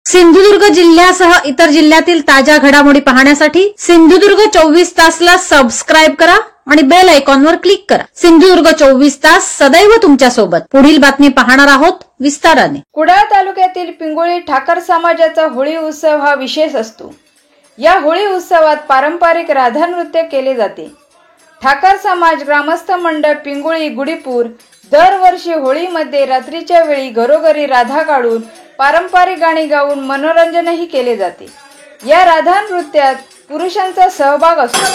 सिंधुदुर्ग जिल्ह्यासह इतर जिल्ह्यातील ताज्या घडामोडी पाहण्यासाठी सिंधुदुर्ग 24 तासला सबस्क्राईब करा आणि बेल आयकॉनवर क्लिक करा। सिंधुदुर्ग 24 तास सदैव तुमच्या सोबत। पुढील बातमी पाहणार आहोत विस्ताराने। कुडाळ तालुक्यातील पिंगुळी ठाकर समाजाचा होळी उत्सव हा विशेष असतो। या होळी उत्सवात पारंपरिक राधा नृत्य केले जाते। ठाकर समाज ग्रामस्थ मंडळ पिंगुळी गुडीपूर दरवर्षी होळीमध्ये रात्रीच्या वेळी घरोघरी राधा काढून पारंपरिक गाणी गाऊन मनोरंजनही केले जाते। या राधा नृत्यात पुरुषांचा सहभाग असतो।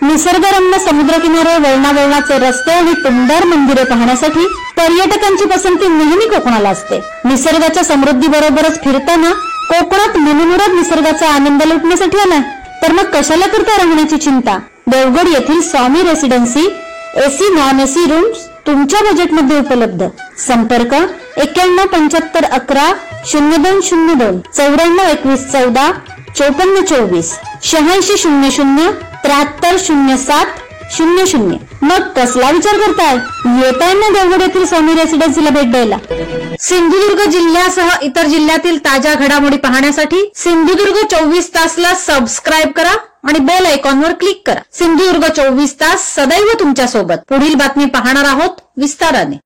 निसर्गरम्य समुद्रकिनारे, वळणावळणाचे रस्ते आणि टुमदार मंदिरे पाहण्यासाठी पर्यटकांची पसंती नेहमी कोकणाला असते। निसर्गाच्या समृद्धी बरोबरच फिरताना कोकणात मनमुराद निसर्गाचा आनंद लुटण्यासाठी आला तर मग कशाला करता राहण्याची चिंता। देवगड येथील Swami Residency AC non AC rooms तुमच्या बजेटमध्ये उपलब्ध। संपर्क 917511 0202 942114 5424 8600 730700। मग कसला विचार करताय? येताय ना देवगड येथील स्वामी रेसिडेन्सीला भेट द्यायला। सिंधुदुर्ग जिल्ह्यासह इतर जिल्ह्यातील ताज्या घडामोडी पाहण्यासाठी सिंधुदुर्ग 24 तासला सबस्क्राईब करा आणि बेल आयकॉनवर क्लिक करा। सिंधुदुर्ग 24 तास सदैव तुमच्या सोबत। पुढील बातमी पाहणार आहोत विस्ताराने।